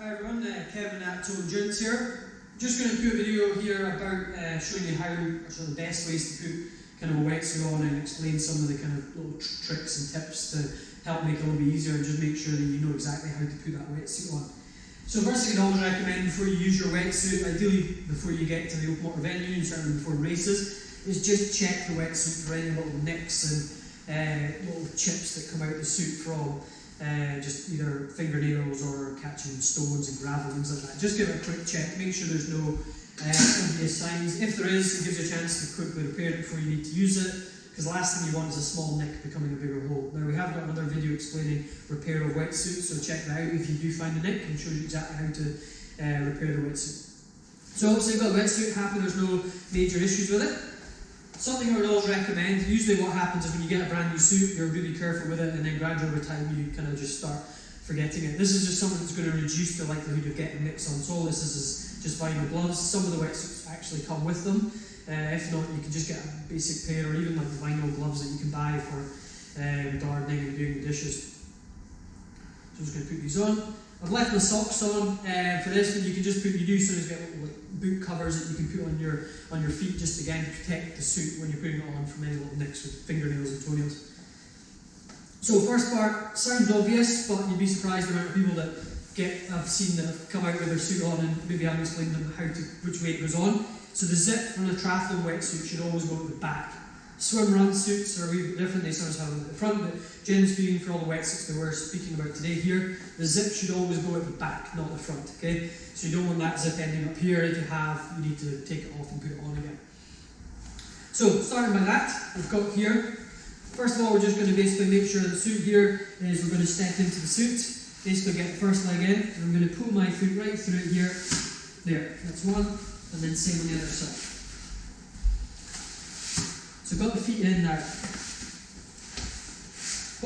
Hi everyone, Kevin at Total Endurance here. Just going to do a video here about showing you how, sort of the best ways to put kind of a wetsuit on and explain some of the kind of little tricks and tips to help make it a little bit easier and just make sure that you know exactly how to put that wetsuit on. So first thing I'd always recommend before you use your wetsuit, ideally before you get to the open water venue and certainly before races, is just check the wetsuit for any little nicks and little chips that come out the suit from just either fingernails or catching stones and gravel, things like that. Just give it a quick check, make sure there's no obvious signs. If there is, it gives you a chance to quickly repair it before you need to use it, because the last thing you want is a small nick becoming a bigger hole. Now we have got another video explaining repair of wetsuits, so check that out if you do find a nick and shows you exactly how to repair the wetsuit. So obviously you've got a wetsuit, happy there's no major issues with it. Something I would always recommend, usually what happens is when you get a brand new suit, you're really careful with it, and then gradually over time you kind of just start forgetting it. This is just something that's going to reduce the likelihood of getting nicks on. So all this is just vinyl gloves. Some of the wetsuits actually come with them. If not, you can just get a basic pair, or even like the vinyl gloves that you can buy for gardening and doing the dishes. So I'm just going to put these on. I've left my socks on for this, but you can just put, you do sometimes get little like boot covers that you can put on your feet, just again to protect the suit when you're putting it on from any little nicks with fingernails and toenails. So first part sounds obvious, but you'd be surprised the amount of people that I've seen that have come out with their suit on and maybe haven't explained them which way it goes on. So the zip from the triathlon wetsuit should always go at the back. Swim run suits are a wee bit different, they sometimes have them at the front, but generally speaking for all the wetsuits that we're speaking about today here, the zip should always go at the back, not the front, okay? So you don't want that zip ending up here. If you have, you need to take it off and put it on again. So starting by that, we've got here, first of all we're just going to basically make sure the suit here is, we're going to step into the suit, basically get the first leg in, and I'm going to pull my foot right through it here, there, that's one, and then same on the other side. So I've got the feet in now.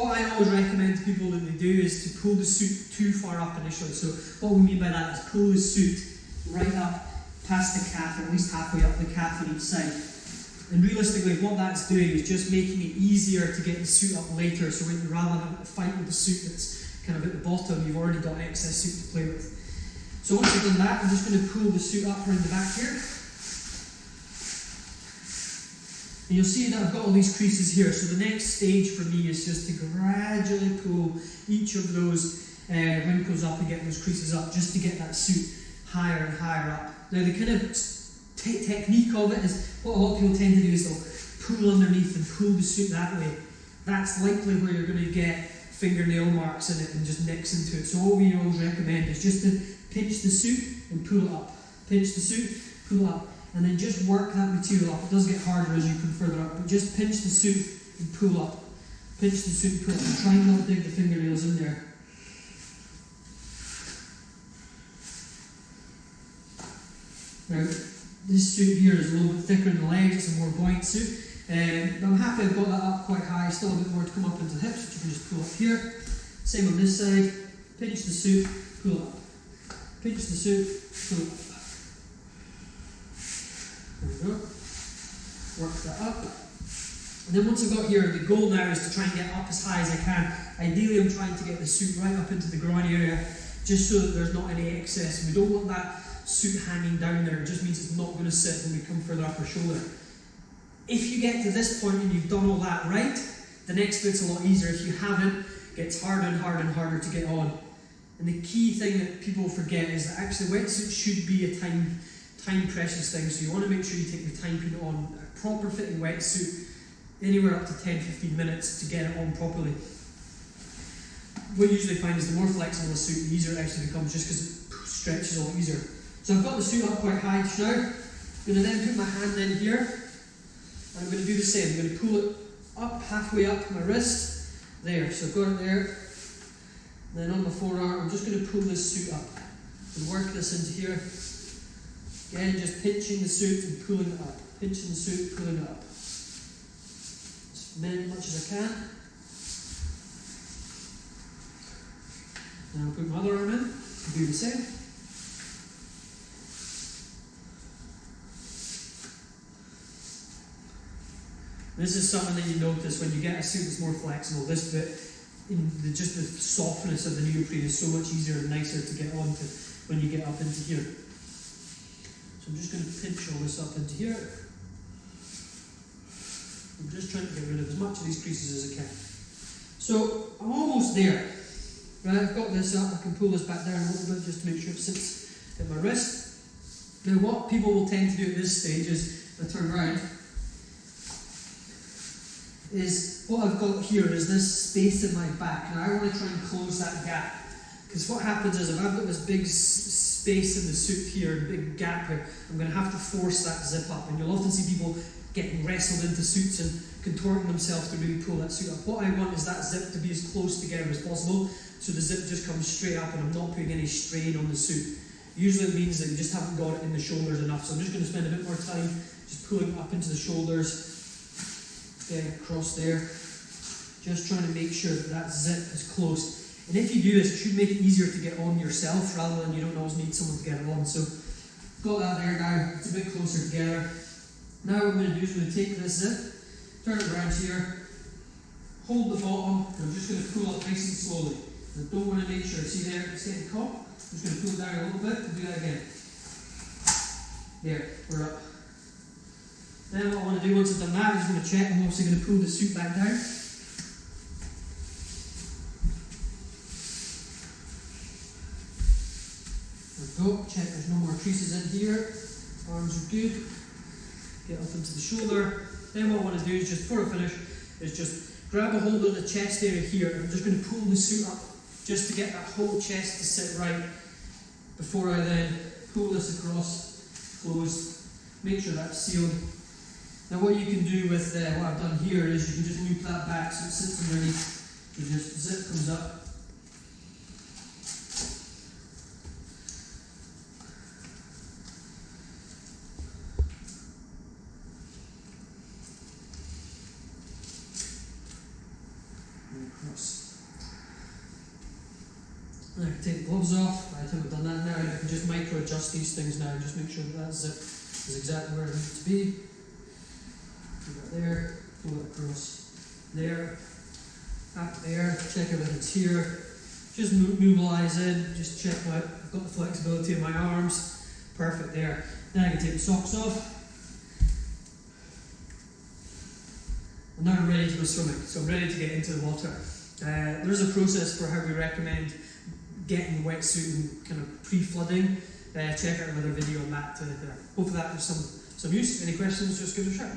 What I always recommend to people that they do is to pull the suit too far up initially. So what we mean by that is pull the suit right up past the calf, at least halfway up the calf on each side. And realistically what that's doing is just making it easier to get the suit up later, so when you rather than have to fight with the suit that's kind of at the bottom, you've already got excess suit to play with. So once I've done that, I'm just going to pull the suit up around the back here. And you'll see that I've got all these creases here, so the next stage for me is just to gradually pull each of those wrinkles up and get those creases up, just to get that suit higher and higher up. Now the kind of technique of it is, what a lot of people tend to do is they'll pull underneath and pull the suit that way. That's likely where you're going to get fingernail marks in it and just nicks into it. So what we always recommend is just to pinch the suit and pull it up. Pinch the suit, pull it up. And then just work that material up. It does get harder as you come further up, but just pinch the suit and pull up. Pinch the suit and pull up. And try not to dig the fingernails in there. Now, this suit here is a little bit thicker in the legs, it's a more buoyant suit. But I'm happy I've got that up quite high, still a bit more to come up into the hips, which you can just pull up here. Same on this side. Pinch the suit, pull up. Pinch the suit, pull up. There we go. Work that up. And then once I've got here, the goal now is to try and get up as high as I can. Ideally I'm trying to get the suit right up into the groin area, just so that there's not any excess. And we don't want that suit hanging down there. It just means it's not going to sit when we come further up our shoulder. If you get to this point and you've done all that right, the next bit's a lot easier. If you haven't, it gets harder and harder and harder to get on. And the key thing that people forget is that actually wetsuit should be a time precious thing, so you want to make sure you take the time putting on a proper fitting wetsuit, anywhere up to 10-15 minutes to get it on properly. What you usually find is the more flexible the suit, the easier it actually becomes, just because it stretches a lot easier. So I've got the suit up quite high just now. I'm going to then put my hand in here, and I'm going to do the same. I'm going to pull it up, halfway up my wrist, there, so I've got it there. And then on my forearm, I'm just going to pull this suit up and work this into here. Again, just pinching the suit and pulling it up. Pinching the suit, pulling it up. As much as I can. And I'll put my other arm in and do the same. This is something that you notice when you get a suit that's more flexible. This bit just the softness of the neoprene is so much easier and nicer to get on to when you get up into here. So I'm just going to pinch all this up into here. I'm just trying to get rid of as much of these creases as I can. So I'm almost there. Right, I've got this up, I can pull this back down a little bit just to make sure it sits at my wrist. Now what people will tend to do at this stage is, if I turn around, is what I've got here is this space in my back, and I want to try and close that gap. Because what happens is, if I've got this big space in the suit here, a big gap here, I'm going to have to force that zip up, and you'll often see people getting wrestled into suits and contorting themselves to really pull that suit up. What I want is that zip to be as close together as possible, so the zip just comes straight up and I'm not putting any strain on the suit. Usually it means that you just haven't got it in the shoulders enough, so I'm just going to spend a bit more time just pulling it up into the shoulders, getting across there, just trying to make sure that that zip is close. And if you do this, it should make it easier to get on yourself rather than you don't always need someone to get it on. So got that there now, it's a bit closer together. Now what I'm going to do is I'm going to take this zip, turn it around here, hold the bottom, and I'm just going to pull it nice and slowly. And I don't want to make sure, see there, it's getting caught. I'm just going to pull it down a little bit and do that again. There, we're up. Then what I want to do once I've done that is I'm going to check, I'm obviously going to pull the suit back down. There we go, check there's no more creases in here, arms are good. Get up into the shoulder. Then what I want to do is just, before I finish, is just grab a hold of the chest area here, and I'm just going to pull the suit up just to get that whole chest to sit right before I then pull this across, closed, make sure that's sealed. Now what you can do with what I've done here is you can just loop that back so it sits underneath. So just zip comes up. And across. Now I can take the gloves off. By the time I've done that now, I can just micro adjust these things now and just make sure that that zip is exactly where it needs to be. Do that there, pull it across there, up there, check everything's here. Just mobilize in, just check out, I've got the flexibility in my arms, perfect there. Then I can take the socks off. And now I'm ready to go swimming, so I'm ready to get into the water. There's a process for how we recommend getting the wetsuit and kind of pre-flooding. Check out another video on that. Hopefully that was some use. Any questions, just give it a shot.